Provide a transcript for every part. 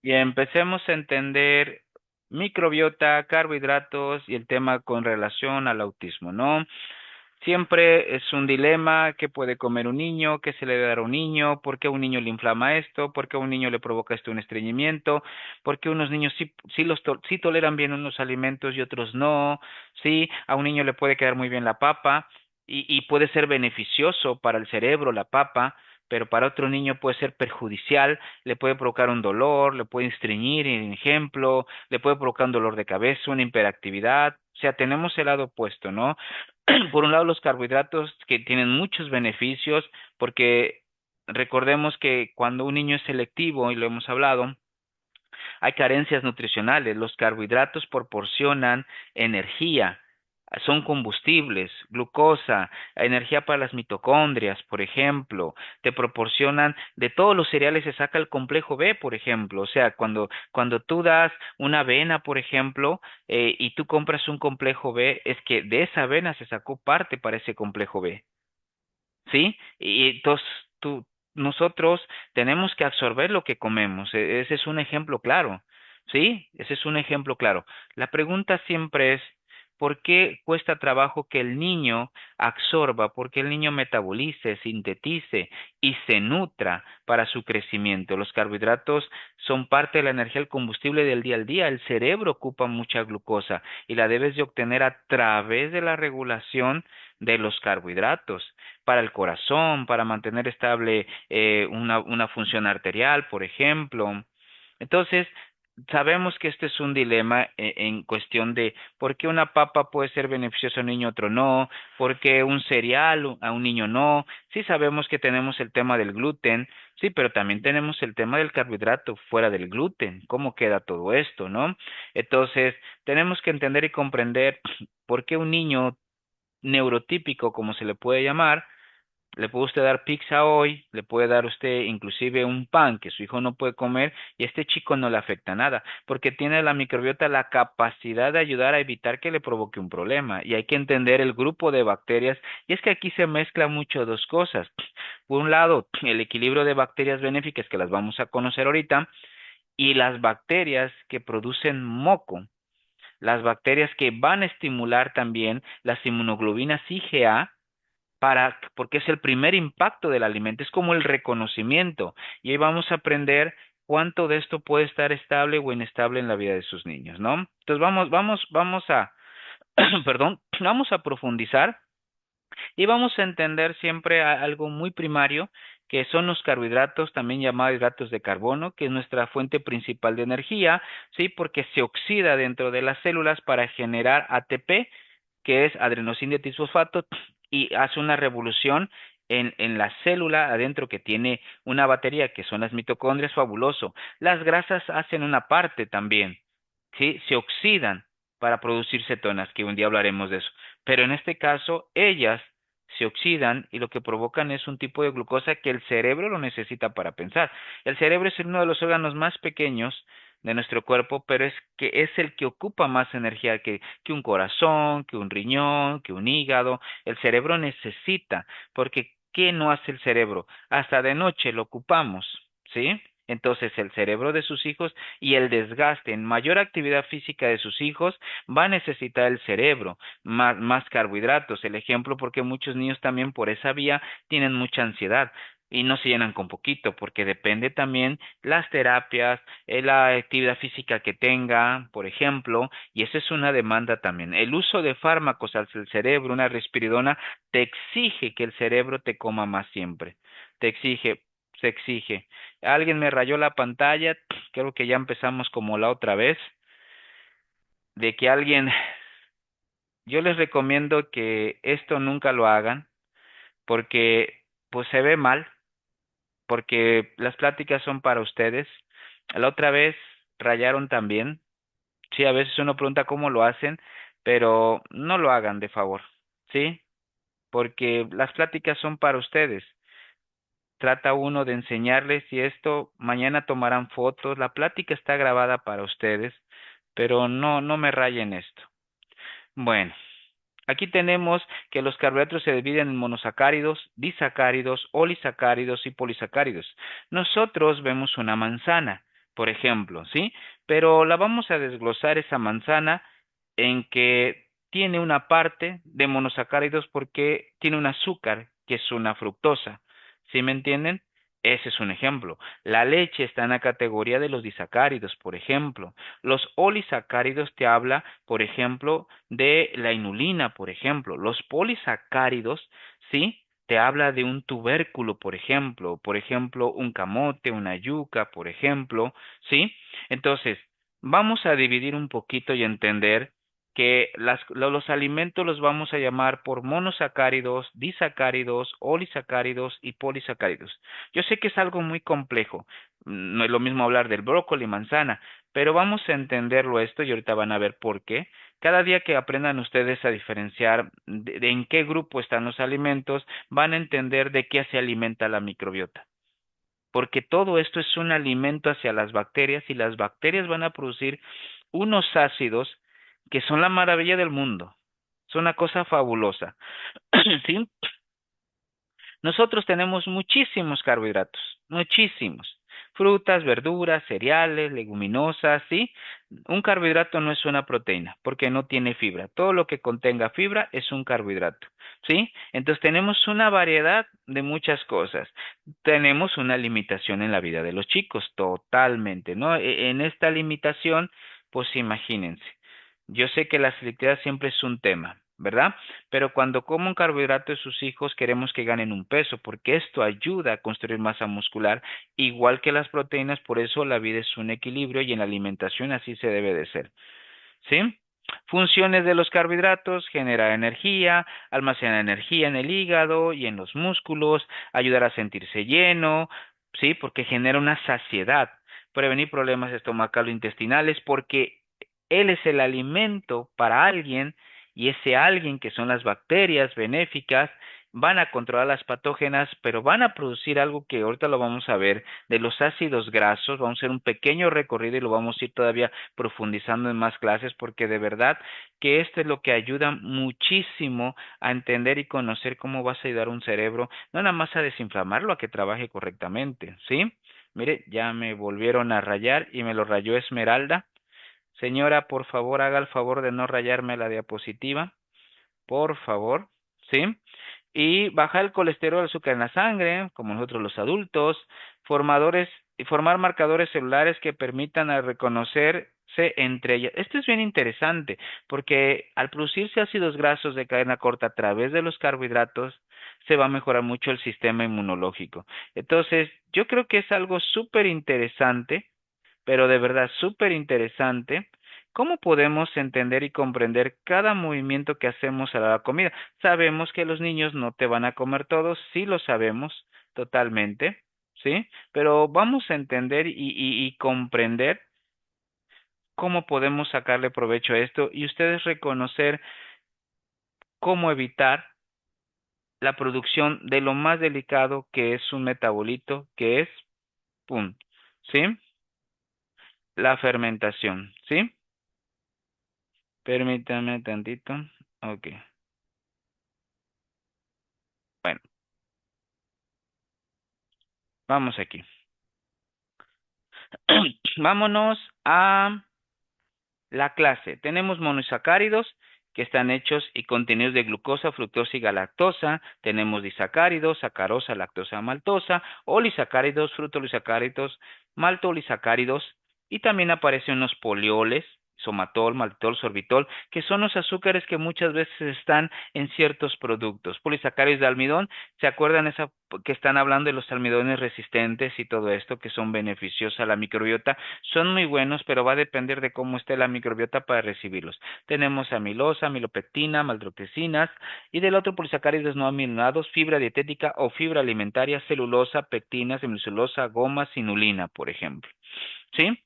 Y empecemos a entender microbiota, carbohidratos y el tema con relación al autismo, ¿no? Siempre es un dilema: qué puede comer un niño, qué se le debe dar a un niño, por qué a un niño le inflama esto, por qué a un niño le provoca esto un estreñimiento, por qué unos niños sí toleran bien unos alimentos y otros no, sí, a un niño le puede quedar muy bien la papa y puede ser beneficioso para el cerebro la papa, pero para otro niño puede ser perjudicial, le puede provocar un dolor, le puede estreñir, en ejemplo, le puede provocar un dolor de cabeza, una hiperactividad. O sea, tenemos el lado opuesto, ¿no? Por un lado, los carbohidratos que tienen muchos beneficios, porque recordemos que cuando un niño es selectivo, y lo hemos hablado, hay carencias nutricionales. Los carbohidratos proporcionan energía, son combustibles, glucosa, energía para las mitocondrias, por ejemplo. Te proporcionan, de todos los cereales se saca el complejo B, por ejemplo. O sea, cuando tú das una avena, por ejemplo, y tú compras un complejo B, es que de esa avena se sacó parte para ese complejo B. ¿Sí? Y entonces nosotros tenemos que absorber lo que comemos. Ese es un ejemplo claro, ¿sí? Ese es un ejemplo claro. La pregunta siempre es, ¿por qué cuesta trabajo que el niño absorba? ¿Por qué el niño metabolice, sintetice y se nutra para su crecimiento? Los carbohidratos son parte de la energía, el combustible del día al día. El cerebro ocupa mucha glucosa y la debes de obtener a través de la regulación de los carbohidratos para el corazón, para mantener estable una función arterial, por ejemplo. Entonces, sabemos que este es un dilema en cuestión de por qué una papa puede ser beneficiosa a un niño, otro no, por qué un cereal a un niño no. Sí sabemos que tenemos el tema del gluten, sí, pero también tenemos el tema del carbohidrato fuera del gluten. ¿Cómo queda todo esto, no? Entonces, tenemos que entender y comprender por qué un niño neurotípico, como se le puede llamar, le puede usted dar pizza hoy, le puede dar usted inclusive un pan que su hijo no puede comer y a este chico no le afecta nada, porque tiene la microbiota la capacidad de ayudar a evitar que le provoque un problema. Y hay que entender el grupo de bacterias, y es que aquí se mezcla mucho dos cosas. Por un lado, el equilibrio de bacterias benéficas, que las vamos a conocer ahorita, y las bacterias que producen moco, las bacterias que van a estimular también las inmunoglobinas IgA, porque es el primer impacto del alimento, es como el reconocimiento. Y ahí vamos a aprender cuánto de esto puede estar estable o inestable en la vida de sus niños, ¿no? Entonces vamos a, perdón, vamos a profundizar y vamos a entender siempre algo muy primario, que son los carbohidratos, también llamados hidratos de carbono, que es nuestra fuente principal de energía, ¿sí? Porque se oxida dentro de las células para generar ATP, que es adenosina trisulfato, y hace una revolución en la célula adentro que tiene una batería, que son las mitocondrias, fabuloso. Las grasas hacen una parte también, ¿sí? Se oxidan para producir cetonas, que un día hablaremos de eso. Pero en este caso, ellas se oxidan y lo que provocan es un tipo de glucosa que el cerebro lo necesita para pensar. El cerebro es uno de los órganos más pequeños de nuestro cuerpo, pero es el que ocupa más energía que un corazón, que un riñón, que un hígado. El cerebro necesita, porque ¿qué no hace el cerebro? Hasta de noche lo ocupamos, ¿sí? Entonces el cerebro de sus hijos y el desgaste en mayor actividad física de sus hijos va a necesitar el cerebro, más carbohidratos. El ejemplo, porque muchos niños también por esa vía tienen mucha ansiedad y no se llenan con poquito, porque depende también las terapias, la actividad física que tenga, por ejemplo, y esa es una demanda también. El uso de fármacos al cerebro, una risperidona, te exige que el cerebro te coma más siempre. Te exige, se exige. Alguien me rayó la pantalla, creo que ya empezamos como la otra vez, de que alguien, yo les recomiendo que esto nunca lo hagan, porque pues se ve mal, porque las pláticas son para ustedes. La otra vez rayaron también. Sí, a veces uno pregunta cómo lo hacen, pero no lo hagan de favor, ¿sí? Porque las pláticas son para ustedes. Trata uno de enseñarles y esto, mañana tomarán fotos, la plática está grabada para ustedes, pero no me rayen esto. Bueno, aquí tenemos que los carbohidratos se dividen en monosacáridos, disacáridos, olisacáridos y polisacáridos. Nosotros vemos una manzana. por ejemplo, ¿sí? Pero la vamos a desglosar esa manzana en que tiene una parte de monosacáridos porque tiene un azúcar, que es una fructosa. ¿Sí me entienden? Ese es un ejemplo. La leche está en la categoría de los disacáridos, por ejemplo. Los olisacáridos te habla, por ejemplo, de la inulina, por ejemplo. Los polisacáridos, ¿sí? Te habla de un tubérculo, por ejemplo, un camote, una yuca, por ejemplo, ¿sí? Entonces, vamos a dividir un poquito y entender que los alimentos los vamos a llamar por monosacáridos, disacáridos, olisacáridos y polisacáridos. Yo sé que es algo muy complejo, no es lo mismo hablar del brócoli y manzana, pero vamos a entenderlo esto y ahorita van a ver por qué. Cada día que aprendan ustedes a diferenciar de en qué grupo están los alimentos, van a entender de qué se alimenta la microbiota, porque todo esto es un alimento hacia las bacterias y las bacterias van a producir unos ácidos que son la maravilla del mundo. Es una cosa fabulosa. ¿Sí? Nosotros tenemos muchísimos carbohidratos, muchísimos. Frutas, verduras, cereales, leguminosas, ¿sí? Un carbohidrato no es una proteína porque no tiene fibra. Todo lo que contenga fibra es un carbohidrato, ¿sí? Entonces tenemos una variedad de muchas cosas. Tenemos una limitación en la vida de los chicos, totalmente, ¿no? En esta limitación, pues imagínense. Yo sé que la selectividad siempre es un tema, ¿verdad? Pero cuando comen carbohidratos sus hijos queremos que ganen un peso, porque esto ayuda a construir masa muscular, igual que las proteínas, por eso la vida es un equilibrio y en la alimentación así se debe de ser. ¿Sí? Funciones de los carbohidratos: generar energía, almacenar energía en el hígado y en los músculos, ayudar a sentirse lleno, ¿sí? Porque genera una saciedad, prevenir problemas estomacalo-intestinales, porque él es el alimento para alguien y ese alguien que son las bacterias benéficas van a controlar las patógenas, pero van a producir algo que ahorita lo vamos a ver, de los ácidos grasos. Vamos a hacer un pequeño recorrido y lo vamos a ir todavía profundizando en más clases, porque de verdad que esto es lo que ayuda muchísimo a entender y conocer cómo vas a ayudar a un cerebro, no nada más a desinflamarlo, a que trabaje correctamente, ¿sí? Mire, ya me volvieron a rayar y me lo rayó Esmeralda. Señora, por favor, haga el favor de no rayarme la diapositiva, por favor, ¿sí? Y bajar el colesterol, el azúcar en la sangre, como nosotros los adultos, formadores y formar marcadores celulares que permitan a reconocerse entre ellas. Esto es bien interesante porque al producirse ácidos grasos de cadena corta a través de los carbohidratos, se va a mejorar mucho el sistema inmunológico. Entonces, yo creo que es algo súper interesante, pero de verdad súper interesante. ¿Cómo podemos entender y comprender cada movimiento que hacemos a la comida? Sabemos que los niños no te van a comer todos, sí lo sabemos totalmente, ¿sí? Pero vamos a entender y comprender cómo podemos sacarle provecho a esto y ustedes reconocer cómo evitar la producción de lo más delicado que es un metabolito, que es, ¡pum!, ¿sí? La fermentación, ¿sí? Permítame tantito. Ok. Bueno, vamos aquí. Vámonos a la clase. Tenemos monosacáridos que están hechos y contenidos de glucosa, fructosa y galactosa. Tenemos disacáridos, sacarosa, lactosa, maltosa, olisacáridos, fructolisacáridos, maltolisacáridos, y también aparecen unos polioles, somatol, maltitol, sorbitol, que son los azúcares que muchas veces están en ciertos productos. Polisacáridos de almidón, ¿se acuerdan esa que están hablando de los almidones resistentes y todo esto que son beneficiosos a la microbiota? Son muy buenos, pero va a depender de cómo esté la microbiota para recibirlos. Tenemos amilosa, amilopectina, maltodextrinas, y del otro polisacáridos no amilonados, fibra dietética o fibra alimentaria, celulosa, pectina, semicelulosa, goma, sinulina, por ejemplo. ¿Sí?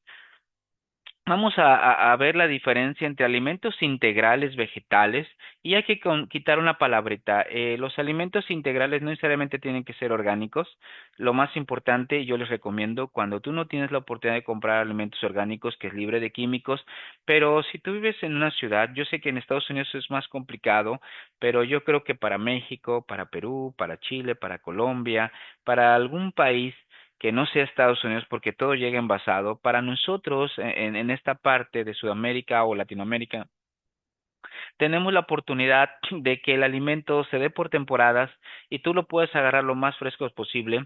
Vamos a ver la diferencia entre alimentos integrales vegetales, y hay que quitar una palabrita. Los alimentos integrales no necesariamente tienen que ser orgánicos. Lo más importante, yo les recomiendo, cuando tú no tienes la oportunidad de comprar alimentos orgánicos, que es libre de químicos, pero si tú vives en una ciudad, yo sé que en Estados Unidos es más complicado, pero yo creo que para México, para Perú, para Chile, para Colombia, para algún país que no sea Estados Unidos porque todo llega envasado. Para nosotros en esta parte de Sudamérica o Latinoamérica, tenemos la oportunidad de que el alimento se dé por temporadas y tú lo puedes agarrar lo más fresco posible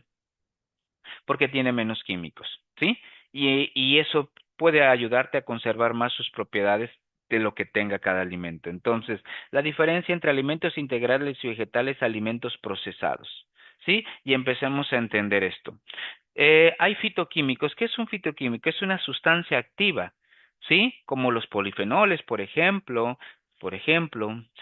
porque tiene menos químicos, ¿sí? Y eso puede ayudarte a conservar más sus propiedades de lo que tenga cada alimento. Entonces, la diferencia entre alimentos integrales y vegetales, alimentos procesados, ¿sí? Y empecemos a entender esto. Hay fitoquímicos. ¿Qué es un fitoquímico? Es una sustancia activa, ¿sí? Como los polifenoles, por ejemplo,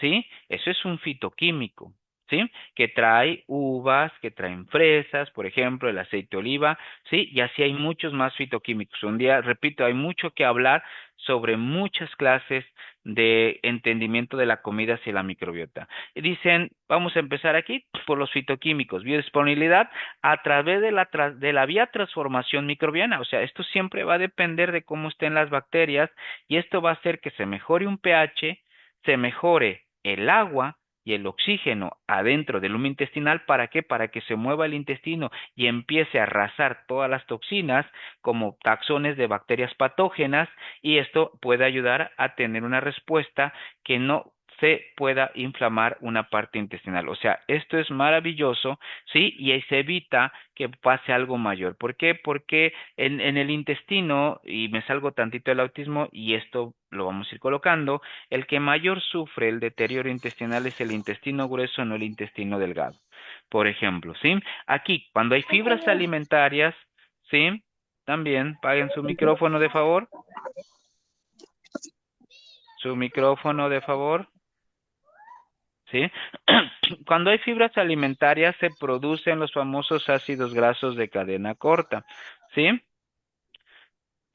¿sí? Eso es un fitoquímico, ¿sí? Que trae uvas, que traen fresas, por ejemplo, el aceite de oliva, ¿sí? Y así hay muchos más fitoquímicos. Un día, repito, hay mucho que hablar sobre muchas clases de entendimiento de la comida hacia la microbiota. Y dicen, vamos a empezar aquí por los fitoquímicos, biodisponibilidad a través de la vía transformación microbiana. O sea, esto siempre va a depender de cómo estén las bacterias y esto va a hacer que se mejore un pH, se mejore el agua y el oxígeno adentro del humo intestinal. ¿Para qué? Para que se mueva el intestino y empiece a arrasar todas las toxinas como taxones de bacterias patógenas y esto puede ayudar a tener una respuesta que no se pueda inflamar una parte intestinal. O sea, esto es maravilloso, ¿sí? Y ahí se evita que pase algo mayor. ¿Por qué? Porque en el intestino, y me salgo tantito del autismo, y esto lo vamos a ir colocando, el que mayor sufre el deterioro intestinal es el intestino grueso, no el intestino delgado. Por ejemplo, ¿sí? Aquí, cuando hay fibras alimentarias, ¿sí? También paguen su micrófono de favor. Su micrófono de favor. ¿Sí? Cuando hay fibras alimentarias se producen los famosos ácidos grasos de cadena corta, ¿sí?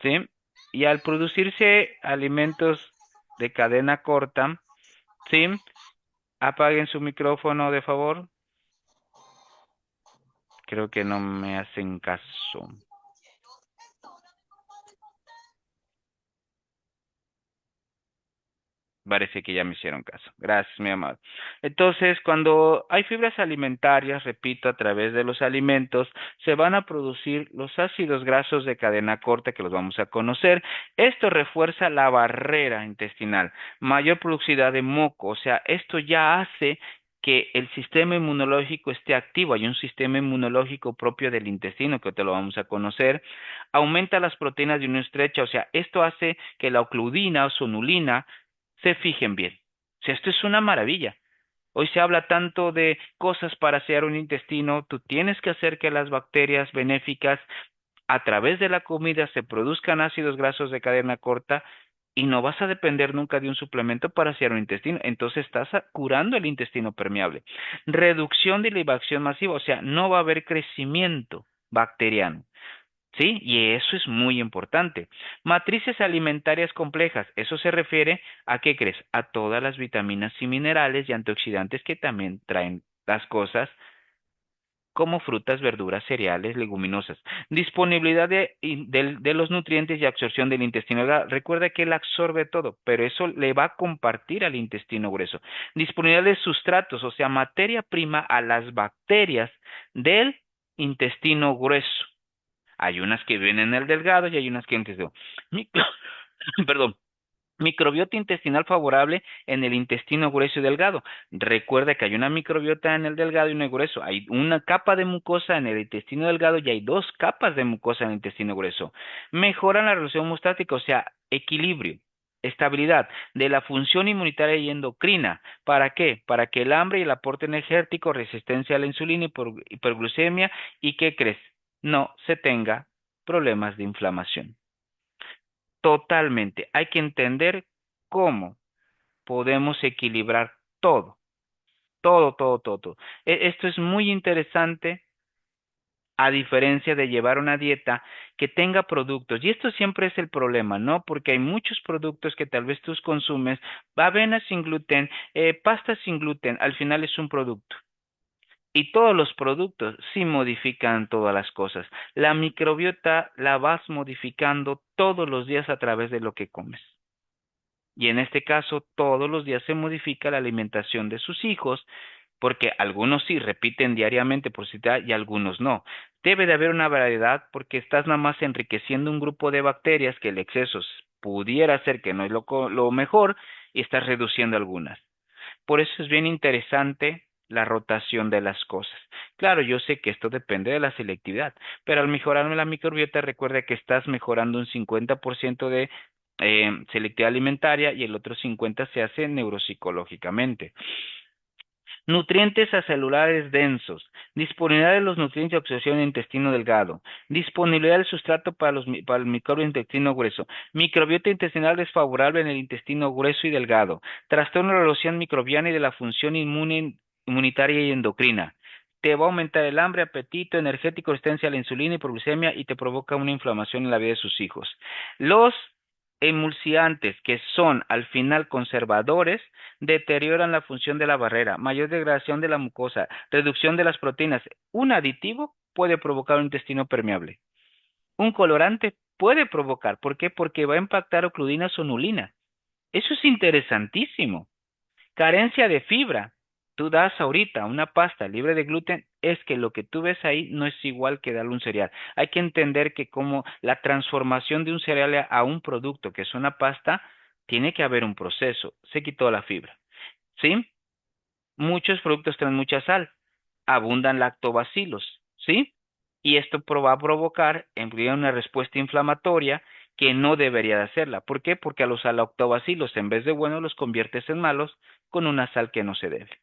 ¿Sí? Y al producirse alimentos de cadena corta, ¿sí? Apaguen su micrófono de favor. Creo que no me hacen caso. Parece que ya me hicieron caso. Gracias, mi amado. Entonces, cuando hay fibras alimentarias, repito, a través de los alimentos, se van a producir los ácidos grasos de cadena corta que los vamos a conocer. Esto refuerza la barrera intestinal, mayor productividad de moco, o sea, esto ya hace que el sistema inmunológico esté activo. Hay un sistema inmunológico propio del intestino que te lo vamos a conocer. Aumenta las proteínas de unión estrecha, o sea, esto hace que la ocludina o sonulina se fijen bien. O sea, esto es una maravilla. Hoy se habla tanto de cosas para sellar un intestino, tú tienes que hacer que las bacterias benéficas a través de la comida se produzcan ácidos grasos de cadena corta y no vas a depender nunca de un suplemento para sellar un intestino. Entonces estás curando el intestino permeable. Reducción de livación masiva, o sea, no va a haber crecimiento bacteriano. ¿Sí? Y eso es muy importante. Matrices alimentarias complejas, eso se refiere a qué crees, a todas las vitaminas y minerales y antioxidantes que también traen las cosas como frutas, verduras, cereales, leguminosas. Disponibilidad de los nutrientes y absorción del intestino delgado. Recuerda que él absorbe todo, pero eso le va a compartir al intestino grueso. Disponibilidad de sustratos, o sea, materia prima a las bacterias del intestino grueso. Hay unas que vienen en el delgado y hay unas que en el micro, perdón, microbiota intestinal favorable en el intestino grueso y delgado. Recuerda que hay una microbiota en el delgado y una grueso. Hay una capa de mucosa en el intestino delgado y hay dos capas de mucosa en el intestino grueso. Mejoran la relación hemostática, o sea, equilibrio. Estabilidad de la función inmunitaria y endocrina. ¿Para qué? Para que el hambre y el aporte energético, resistencia a la insulina, hiperglucemia y ¿qué crees? No se tenga problemas de inflamación. Totalmente. Hay que entender cómo podemos equilibrar todo, todo, todo, todo, todo. Esto es muy interesante a diferencia de llevar una dieta que tenga productos. Y esto siempre es el problema, ¿no? Porque hay muchos productos que tal vez tú consumes, avena sin gluten, pasta sin gluten, al final es un producto. Y todos los productos sí modifican todas las cosas. La microbiota la vas modificando todos los días a través de lo que comes. Y en este caso, todos los días se modifica la alimentación de sus hijos porque algunos sí repiten diariamente por citar y algunos no. Debe de haber una variedad porque estás nada más enriqueciendo un grupo de bacterias que el exceso pudiera ser que no es lo mejor y estás reduciendo algunas. Por eso es bien interesante la rotación de las cosas. Claro, yo sé que esto depende de la selectividad, pero al mejorar la microbiota, recuerda que estás mejorando un 50% de selectividad alimentaria y el otro 50% se hace neuropsicológicamente. Nutrientes acelulares densos, disponibilidad de los nutrientes de absorción en el intestino delgado, disponibilidad del sustrato para el microbio intestino grueso, microbiota intestinal desfavorable en el intestino grueso y delgado, trastorno de la erosión microbiana y de la función inmunitaria y endocrina. Te va a aumentar el hambre, apetito, energético, resistencia a la insulina, hipoglucemia y te provoca una inflamación en la vida de sus hijos. Los emulsiantes, que son al final conservadores, deterioran la función de la barrera, mayor degradación de la mucosa, reducción de las proteínas. Un aditivo puede provocar un intestino permeable. Un colorante puede provocar. ¿Por qué? Porque va a impactar ocludinas o sonulina. Eso es interesantísimo. Carencia de fibra. Tú das ahorita una pasta libre de gluten, es que lo que tú ves ahí no es igual que darle un cereal. Hay que entender que como la transformación de un cereal a un producto que es una pasta, tiene que haber un proceso. Se quitó la fibra. ¿Sí? Muchos productos traen mucha sal, abundan lactobacilos, ¿sí? Y esto va a provocar en realidad una respuesta inflamatoria que no debería de hacerla. ¿Por qué? Porque a los lactobacilos en vez de buenos los conviertes en malos con una sal que no se debe.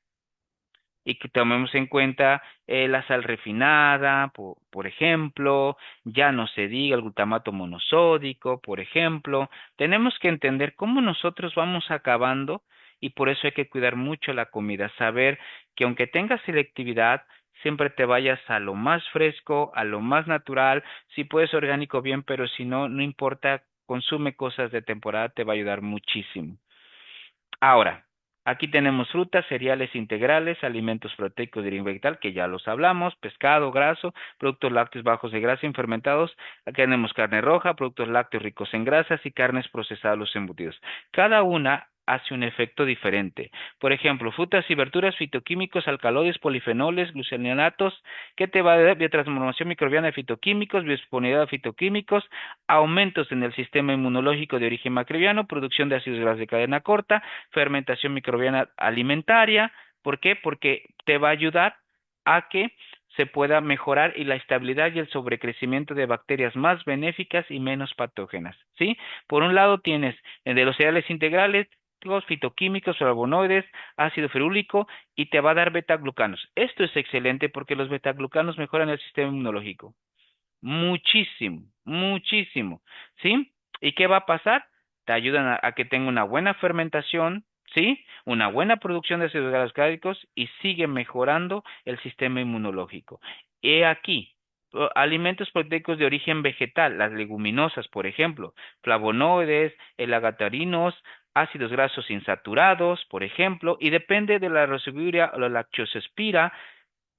Y que tomemos en cuenta la sal refinada, por ejemplo, ya no se diga el glutamato monosódico, por ejemplo. Tenemos que entender cómo nosotros vamos acabando y por eso hay que cuidar mucho la comida, saber que aunque tenga selectividad, siempre te vayas a lo más fresco, a lo más natural, si puedes orgánico bien, pero si no, no importa, consume cosas de temporada, te va a ayudar muchísimo. Ahora, aquí tenemos frutas, cereales integrales, alimentos proteicos de origen vegetal, que ya los hablamos, pescado, graso, productos lácteos bajos de grasa y fermentados. Aquí tenemos carne roja, productos lácteos ricos en grasas y carnes procesadas, los embutidos. Cada una hace un efecto diferente. Por ejemplo, frutas y verduras, fitoquímicos, alcaloides, polifenoles, glucerinatos, que te va a dar biotransformación microbiana de fitoquímicos, biodisponibilidad de fitoquímicos, aumentos en el sistema inmunológico de origen macrobiano, producción de ácidos grasos de cadena corta, fermentación microbiana alimentaria. ¿Por qué? Porque te va a ayudar a que se pueda mejorar y la estabilidad y el sobrecrecimiento de bacterias más benéficas y menos patógenas, ¿sí? Por un lado tienes de los cereales integrales, los fitoquímicos, flavonoides, ácido ferúlico y te va a dar betaglucanos. Esto es excelente porque los betaglucanos mejoran el sistema inmunológico. Muchísimo, muchísimo, ¿sí? ¿Y qué va a pasar? Te ayudan a que tenga una buena fermentación, ¿sí? Una buena producción de ácidos grasos cálcicos y sigue mejorando el sistema inmunológico. He aquí, alimentos proteicos de origen vegetal, las leguminosas, por ejemplo, flavonoides, elagatarinos, ácidos grasos insaturados, por ejemplo, y depende de la residuria o la lactospira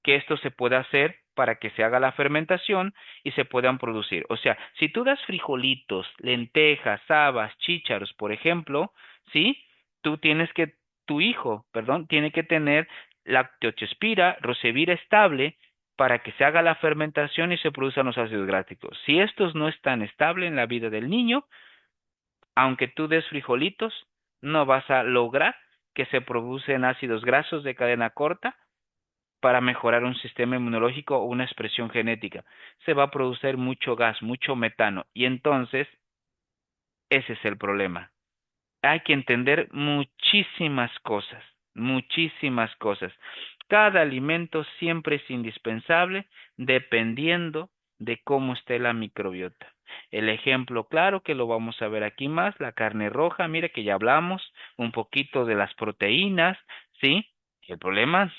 que esto se pueda hacer para que se haga la fermentación y se puedan producir. O sea, si tú das frijolitos, lentejas, habas, chícharos, por ejemplo, ¿sí? Tú tienes que, tu hijo, perdón, tiene que tener lactospira, rosevira estable para que se haga la fermentación y se produzcan los ácidos gráficos. Si estos no están estables en la vida del niño, aunque tú des frijolitos, no vas a lograr que se producen ácidos grasos de cadena corta para mejorar un sistema inmunológico o una expresión genética. Se va a producir mucho gas, mucho metano, y entonces ese es el problema. Hay que entender muchísimas cosas, muchísimas cosas. Cada alimento siempre es indispensable dependiendo de cómo esté la microbiota. El ejemplo claro que lo vamos a ver aquí más, la carne roja, mire que ya hablamos un poquito de las proteínas, ¿sí? El problema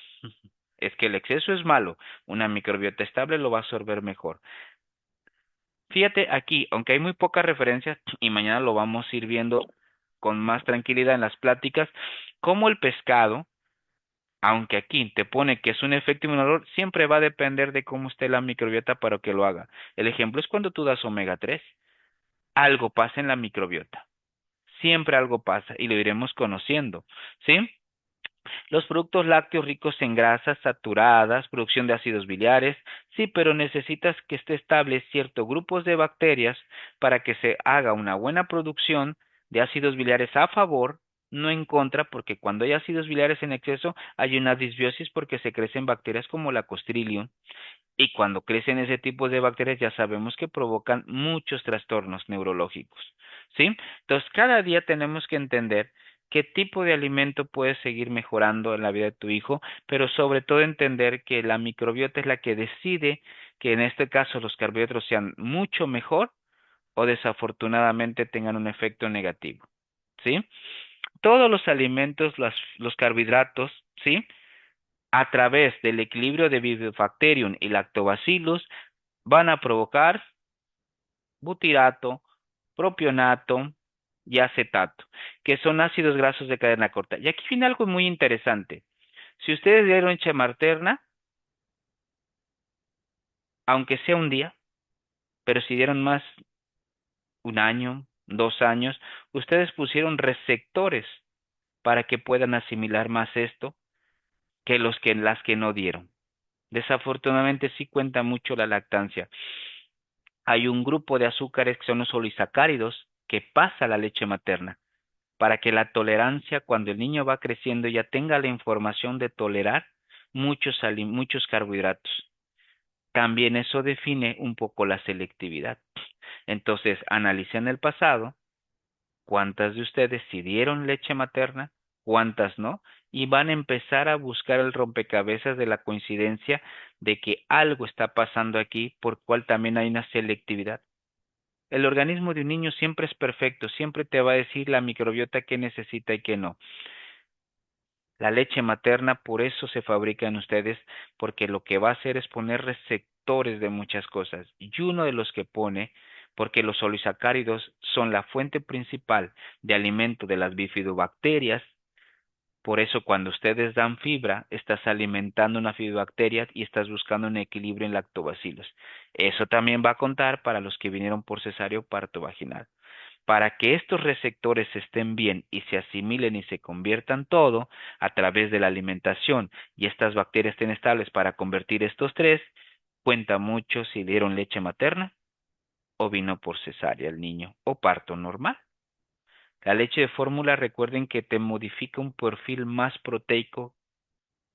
es que el exceso es malo. Una microbiota estable lo va a absorber mejor. Fíjate aquí, aunque hay muy pocas referencias y mañana lo vamos a ir viendo con más tranquilidad en las pláticas, como el pescado, aunque aquí te pone que es un efecto inmunológico, siempre va a depender de cómo esté la microbiota para que lo haga. El ejemplo es cuando tú das omega 3. Algo pasa en la microbiota. Siempre algo pasa y lo iremos conociendo, ¿sí? Los productos lácteos ricos en grasas saturadas, producción de ácidos biliares, sí, pero necesitas que esté estable ciertos grupos de bacterias para que se haga una buena producción de ácidos biliares a favor, no en contra, porque cuando hay ácidos biliares en exceso hay una disbiosis porque se crecen bacterias como la Clostridium y cuando crecen ese tipo de bacterias ya sabemos que provocan muchos trastornos neurológicos, ¿sí? Entonces, cada día tenemos que entender qué tipo de alimento puedes seguir mejorando en la vida de tu hijo, pero sobre todo entender que la microbiota es la que decide que en este caso los carbohidratos sean mucho mejor o desafortunadamente tengan un efecto negativo, ¿sí? Todos los alimentos, los carbohidratos, ¿sí? A través del equilibrio de Bifidobacterium y Lactobacillus van a provocar butirato, propionato y acetato, que son ácidos grasos de cadena corta. Y aquí viene algo muy interesante. Si ustedes dieron leche materna, aunque sea un día, pero si dieron más un año, 2 años, ustedes pusieron receptores para que puedan asimilar más esto que las que no dieron. Desafortunadamente sí cuenta mucho la lactancia. Hay un grupo de azúcares que son los olisacáridos que pasa a la leche materna para que la tolerancia cuando el niño va creciendo ya tenga la información de tolerar muchos carbohidratos. También eso define un poco la selectividad. Entonces, analicen el pasado, cuántas de ustedes sí dieron leche materna, cuántas no, y van a empezar a buscar el rompecabezas de la coincidencia de que algo está pasando aquí por cual también hay una selectividad. El organismo de un niño siempre es perfecto, siempre te va a decir la microbiota qué necesita y qué no. La leche materna por eso se fabrica en ustedes, porque lo que va a hacer es poner receptores de muchas cosas. Y uno de los que pone, porque los oligosacáridos son la fuente principal de alimento de las bifidobacterias, por eso cuando ustedes dan fibra, estás alimentando una fibobacteria y estás buscando un equilibrio en lactobacilos. Eso también va a contar para los que vinieron por cesárea o parto vaginal. Para que estos receptores estén bien y se asimilen y se conviertan todo a través de la alimentación y estas bacterias estén estables para convertir estos tres, cuenta mucho si dieron leche materna o vino por cesárea el niño o parto normal. La leche de fórmula, recuerden que te modifica un perfil más proteico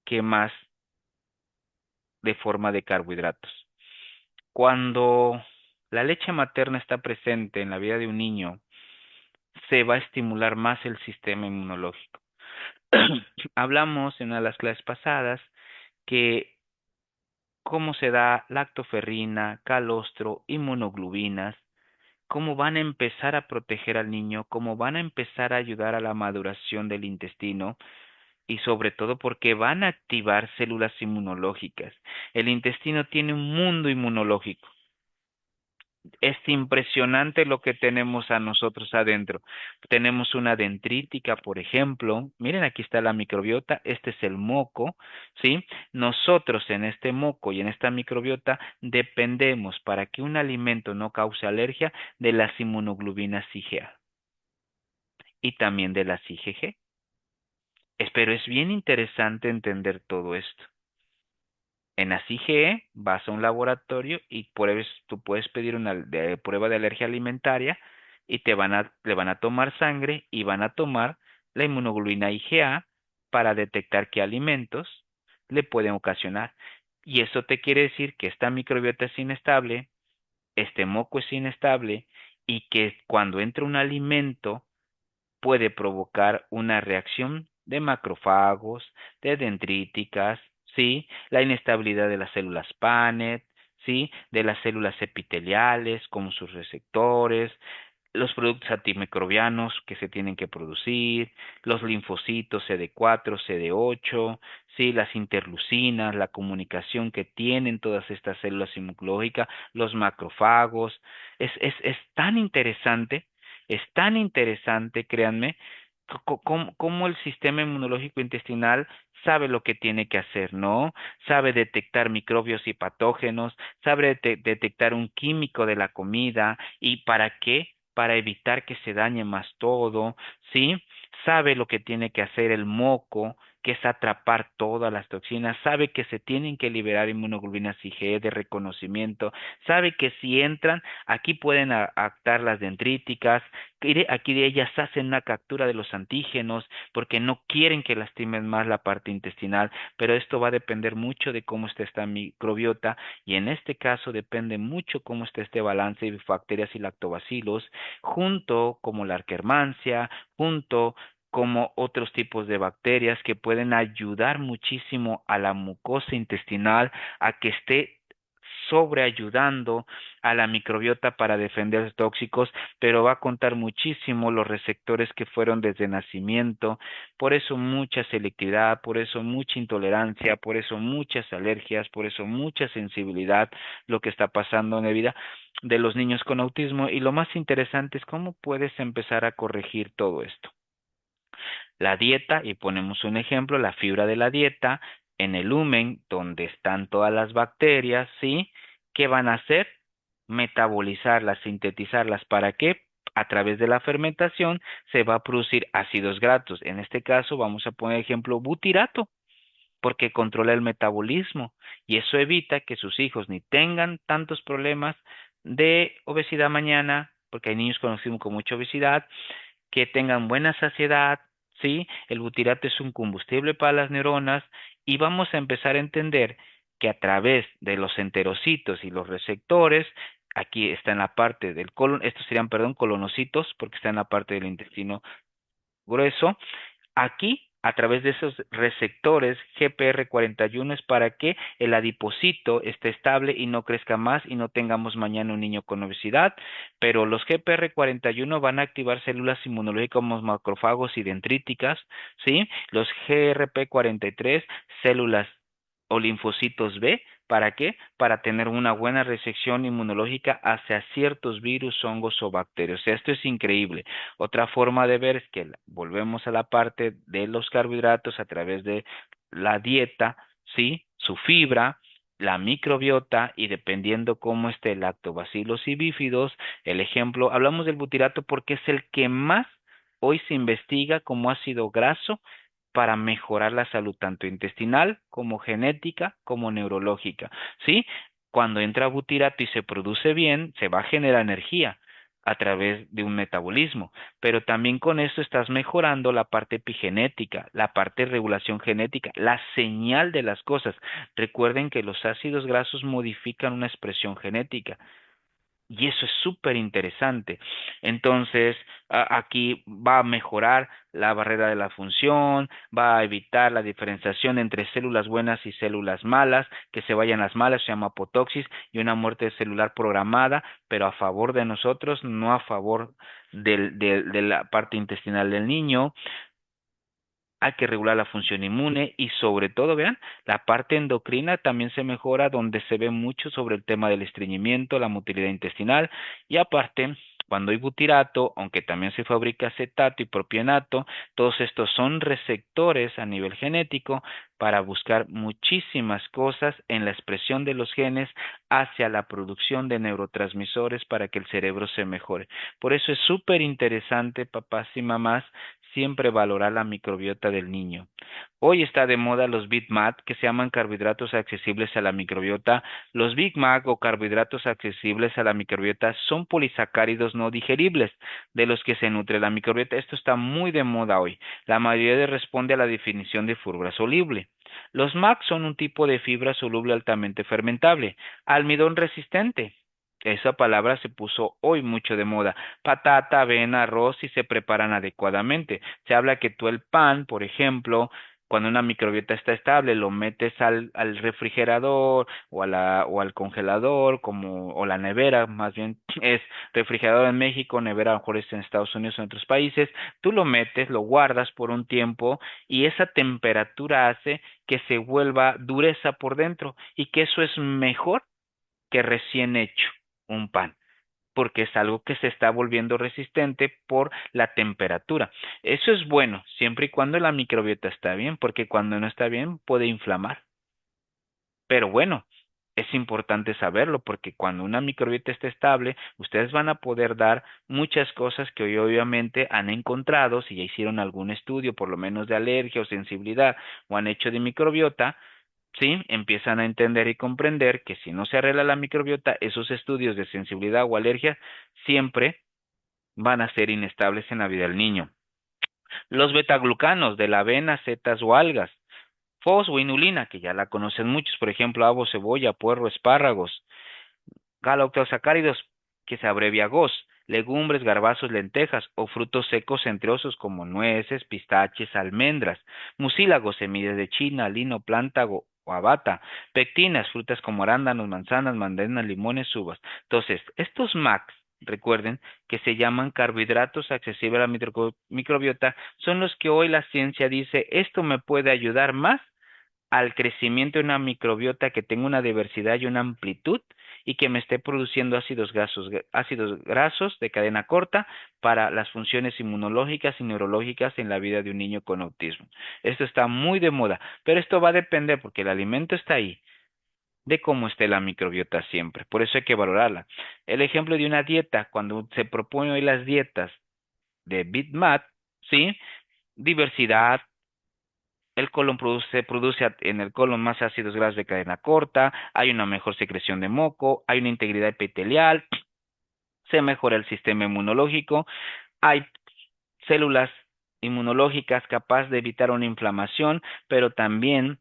que más de forma de carbohidratos. Cuando la leche materna está presente en la vida de un niño, se va a estimular más el sistema inmunológico. Hablamos en una de las clases pasadas que cómo se da lactoferrina, calostro, inmunoglobinas, cómo van a empezar a proteger al niño, cómo van a empezar a ayudar a la maduración del intestino y sobre todo porque van a activar células inmunológicas. El intestino tiene un mundo inmunológico. Es impresionante lo que tenemos a nosotros adentro. Tenemos una dendrítica, por ejemplo. Miren, aquí está la microbiota. Este es el moco, ¿sí? Nosotros en este moco y en esta microbiota dependemos para que un alimento no cause alergia de las inmunoglobinas IgA y también de las IgG. Pero es bien interesante entender todo esto. En la IgE vas a un laboratorio y tú puedes pedir una prueba de alergia alimentaria y le van a tomar sangre y van a tomar la inmunoglobulina IgA para detectar qué alimentos le pueden ocasionar. Y eso te quiere decir que esta microbiota es inestable, este moco es inestable y que cuando entra un alimento puede provocar una reacción de macrófagos, de dendríticas, ¿sí? La inestabilidad de las células PANET, ¿sí? De las células epiteliales, como sus receptores, los productos antimicrobianos que se tienen que producir, los linfocitos CD4, CD8, sí, las interleucinas, la comunicación que tienen todas estas células inmunológicas, los macrófagos. Es es tan interesante, créanme, cómo el sistema inmunológico intestinal sabe lo que tiene que hacer, ¿no? Sabe detectar microbios y patógenos, sabe detectar un químico de la comida y ¿para qué? Para evitar que se dañe más todo, ¿sí? Sabe lo que tiene que hacer el moco que es atrapar todas las toxinas, sabe que se tienen que liberar inmunoglobulinas IgE de reconocimiento, sabe que si entran, aquí pueden actar las dendríticas, aquí de ellas hacen una captura de los antígenos porque no quieren que lastimen más la parte intestinal, pero esto va a depender mucho de cómo esté esta microbiota y en este caso depende mucho cómo esté este balance de bacterias y lactobacilos, junto como la Akkermansia, junto como otros tipos de bacterias que pueden ayudar muchísimo a la mucosa intestinal a que esté sobreayudando a la microbiota para defender tóxicos, pero va a contar muchísimo los receptores que fueron desde nacimiento, por eso mucha selectividad, por eso mucha intolerancia, por eso muchas alergias, por eso mucha sensibilidad, lo que está pasando en la vida de los niños con autismo y lo más interesante es cómo puedes empezar a corregir todo esto. La dieta, y ponemos un ejemplo, la fibra de la dieta, en el lumen, donde están todas las bacterias, ¿sí? ¿Qué van a hacer? Metabolizarlas, sintetizarlas. ¿Para qué? A través de la fermentación se va a producir ácidos grasos. En este caso vamos a poner ejemplo butirato, porque controla el metabolismo y eso evita que sus hijos ni tengan tantos problemas de obesidad mañana, porque hay niños conocidos con mucha obesidad, que tengan buena saciedad, ¿sí? El butirato es un combustible para las neuronas y vamos a empezar a entender que a través de los enterocitos y los receptores, aquí está en la parte del colon, estos serían, perdón, colonocitos, porque está en la parte del intestino grueso, aquí, a través de esos receptores GPR41 es para que el adipocito esté estable y no crezca más y no tengamos mañana un niño con obesidad, pero los GPR41 van a activar células inmunológicas como macrófagos y dendríticas, ¿sí? Los GRP43, células o linfocitos B, ¿para qué? Para tener una buena recepción inmunológica hacia ciertos virus, hongos o bacterias. O sea, esto es increíble. Otra forma de ver es que volvemos a la parte de los carbohidratos a través de la dieta, ¿sí? Su fibra, la microbiota y dependiendo cómo esté el lactobacillus y bífidos, el ejemplo, hablamos del butirato porque es el que más hoy se investiga como ácido graso para mejorar la salud tanto intestinal como genética como neurológica, ¿sí? Cuando entra butirato y se produce bien, se va a generar energía a través de un metabolismo, pero también con esto estás mejorando la parte epigenética, la parte de regulación genética, la señal de las cosas. Recuerden que los ácidos grasos modifican una expresión genética. Y eso es súper interesante. Entonces, aquí va a mejorar la barrera de la función, va a evitar la diferenciación entre células buenas y células malas, que se vayan las malas, se llama apotoxis, y una muerte celular programada, pero a favor de nosotros, no a favor de la parte intestinal del niño. Hay que regular la función inmune y sobre todo, vean, la parte endocrina también se mejora donde se ve mucho sobre el tema del estreñimiento, la motilidad intestinal y aparte, cuando hay butirato, aunque también se fabrica acetato y propionato, todos estos son receptores a nivel genético para buscar muchísimas cosas en la expresión de los genes hacia la producción de neurotransmisores para que el cerebro se mejore. Por eso es súper interesante, papás y mamás, siempre valorar la microbiota del niño. Hoy está de moda los Big Mac, que se llaman carbohidratos accesibles a la microbiota. Los Big Mac o carbohidratos accesibles a la microbiota son polisacáridos no digeribles, de los que se nutre la microbiota. Esto está muy de moda hoy. La mayoría responde a la definición de fibra soluble. Los MAC son un tipo de fibra soluble altamente fermentable, almidón resistente. Esa palabra se puso hoy mucho de moda. Patata, avena, arroz y se preparan adecuadamente. Se habla que tú el pan, por ejemplo, cuando una microbiota está estable, lo metes al refrigerador o al congelador, como, o la nevera, más bien es refrigerador en México, nevera a lo mejor es en Estados Unidos o en otros países, tú lo metes, lo guardas por un tiempo y esa temperatura hace que se vuelva dureza por dentro y que eso es mejor que recién hecho un pan, porque es algo que se está volviendo resistente por la temperatura. Eso es bueno, siempre y cuando la microbiota está bien, porque cuando no está bien puede inflamar. Pero bueno, Es importante saberlo porque cuando una microbiota está estable, ustedes van a poder dar muchas cosas que hoy obviamente han encontrado, si ya hicieron algún estudio, por lo menos de alergia o sensibilidad, o han hecho de microbiota, sí, empiezan a entender y comprender que si no se arregla la microbiota, esos estudios de sensibilidad o alergia siempre van a ser inestables en la vida del niño. Los betaglucanos de la avena, setas o algas. Fosfoinulina, que ya la conocen muchos, por ejemplo, avo, cebolla, puerro, espárragos. Galactosacáridos, que se abrevia GOS, legumbres, garbanzos, lentejas o frutos secos entre osos como nueces, pistaches, almendras, mucílagos, semillas de china, lino, plántago o abata, pectinas, frutas como arándanos, manzanas, mandaриnas, limones, uvas. Entonces, estos MACs, recuerden que se llaman carbohidratos accesibles a la microbiota, son los que hoy la ciencia dice, esto me puede ayudar más al crecimiento de una microbiota que tenga una diversidad y una amplitud y que me esté produciendo ácidos grasos de cadena corta para las funciones inmunológicas y neurológicas en la vida de un niño con autismo. Esto está muy de moda, pero esto va a depender porque el alimento está ahí, de cómo esté la microbiota siempre. Por eso hay que valorarla. El ejemplo de una dieta, cuando se propone hoy las dietas de BITMAT, ¿sí? Diversidad, el colon produce en el colon más ácidos grasos de cadena corta, hay una mejor secreción de moco, hay una integridad epitelial, se mejora el sistema inmunológico, hay células inmunológicas capaces de evitar una inflamación, pero también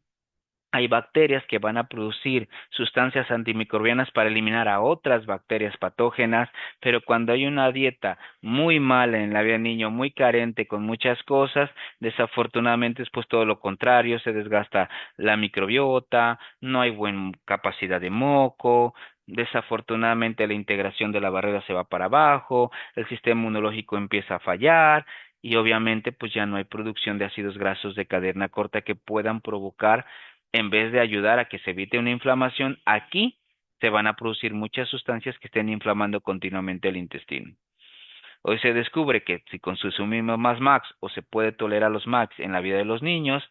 hay bacterias que van a producir sustancias antimicrobianas para eliminar a otras bacterias patógenas, pero cuando hay una dieta muy mala en la vida del niño, muy carente con muchas cosas, desafortunadamente es pues todo lo contrario, se desgasta la microbiota, no hay buena capacidad de moco, desafortunadamente la integración de la barrera se va para abajo, el sistema inmunológico empieza a fallar, y obviamente pues ya no hay producción de ácidos grasos de cadena corta que puedan provocar, en vez de ayudar a que se evite una inflamación, aquí se van a producir muchas sustancias que estén inflamando continuamente el intestino. Hoy se descubre que si consumimos más MAX o se puede tolerar los MAX en la vida de los niños,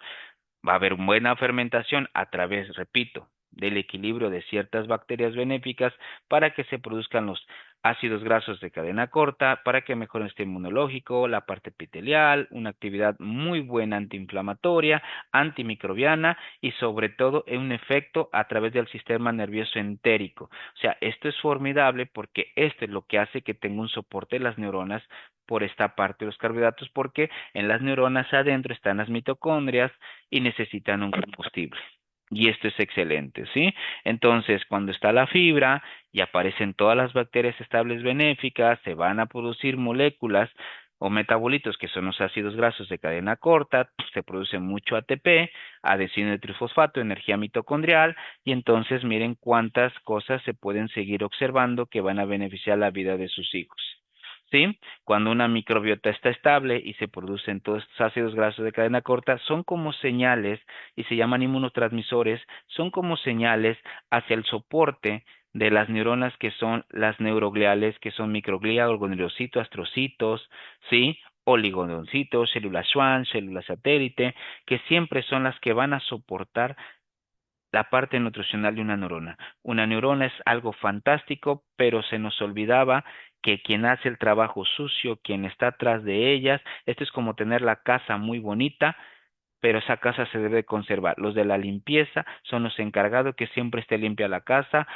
va a haber buena fermentación a través, repito, del equilibrio de ciertas bacterias benéficas para que se produzcan los ácidos grasos de cadena corta, para que mejore el sistema inmunológico, la parte epitelial, una actividad muy buena antiinflamatoria, antimicrobiana y sobre todo un efecto a través del sistema nervioso entérico. O sea, esto es formidable porque esto es lo que hace que tenga un soporte de las neuronas por esta parte de los carbohidratos, porque en las neuronas adentro están las mitocondrias y necesitan un combustible. Y esto es excelente, ¿sí? Entonces, cuando está la fibra y aparecen todas las bacterias estables benéficas, se van a producir moléculas o metabolitos que son los ácidos grasos de cadena corta, se produce mucho ATP, adesina de trifosfato, energía mitocondrial, y entonces miren cuántas cosas se pueden seguir observando que van a beneficiar la vida de sus hijos. ¿Sí? Cuando una microbiota está estable y se producen todos estos ácidos grasos de cadena corta, son como señales, y se llaman inmunotransmisores, son como señales hacia el soporte de las neuronas que son las neurogliales, que son microglia, oligodendrocitos, astrocitos, ¿sí? Oligodendrocitos, células Schwann, células satélite, que siempre son las que van a soportar la parte nutricional de una neurona. Una neurona es algo fantástico, pero se nos olvidaba que quien hace el trabajo sucio, quien está atrás de ellas, esto es como tener la casa muy bonita, pero esa casa se debe conservar. Los de la limpieza son los encargados que siempre esté limpia la casa,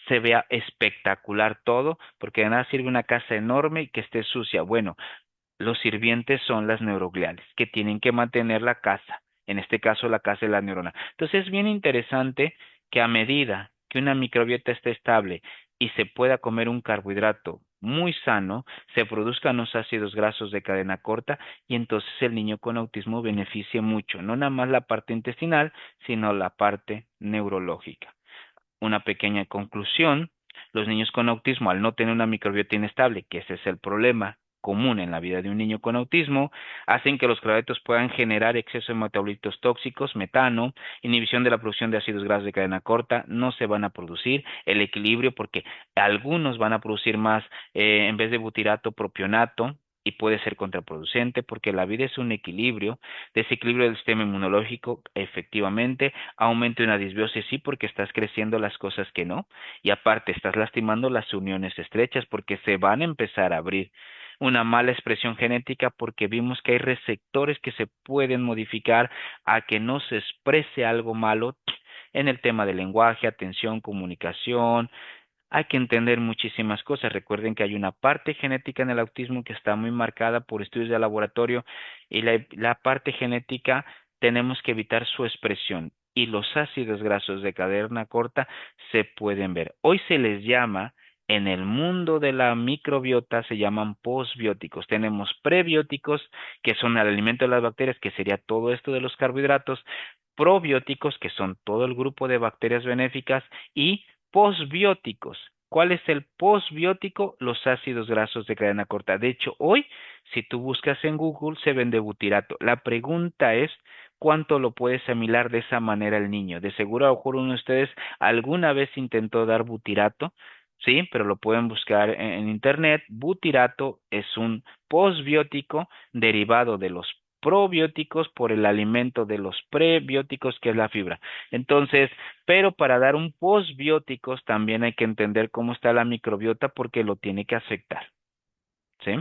se vea espectacular todo, porque de nada sirve una casa enorme y que esté sucia. Bueno, los sirvientes son las neurogliales, que tienen que mantener la casa, en este caso la casa de la neurona. Entonces es bien interesante que a medida que una microbiota esté estable y se pueda comer un carbohidrato muy sano, se produzcan los ácidos grasos de cadena corta y entonces el niño con autismo beneficie mucho, no nada más la parte intestinal, sino la parte neurológica. Una pequeña conclusión: los niños con autismo, al no tener una microbiota inestable, que ese es el problema común en la vida de un niño con autismo, hacen que los carbohidratos puedan generar exceso de metabolitos tóxicos, metano, inhibición de la producción de ácidos grasos de cadena corta, no se van a producir, el equilibrio, porque algunos van a producir más, en vez de butirato, propionato, y puede ser contraproducente porque la vida es un equilibrio, desequilibrio del sistema inmunológico, efectivamente, aumento una disbiosis, sí, porque estás creciendo las cosas que no, y aparte estás lastimando las uniones estrechas porque se van a empezar a abrir. Una mala expresión genética porque vimos que hay receptores que se pueden modificar a que no se exprese algo malo en el tema del lenguaje, atención, comunicación. Hay que entender muchísimas cosas. Recuerden que hay una parte genética en el autismo que está muy marcada por estudios de laboratorio y la parte genética tenemos que evitar su expresión. Y los ácidos grasos de cadena corta se pueden ver. Hoy se les llama, en el mundo de la microbiota, se llaman posbióticos. Tenemos prebióticos, que son el alimento de las bacterias, que sería todo esto de los carbohidratos, probióticos, que son todo el grupo de bacterias benéficas, y posbióticos. ¿Cuál es el posbiótico? Los ácidos grasos de cadena corta. De hecho, hoy, si tú buscas en Google, se vende butirato. La pregunta es, ¿cuánto lo puede asimilar de esa manera el niño? De seguro, a lo mejor uno de ustedes alguna vez intentó dar butirato, sí, pero lo pueden buscar en internet. Butirato es un posbiótico derivado de los probióticos por el alimento de los prebióticos, que es la fibra. Entonces, pero para dar un postbióticos también hay que entender cómo está la microbiota porque lo tiene que afectar, ¿sí?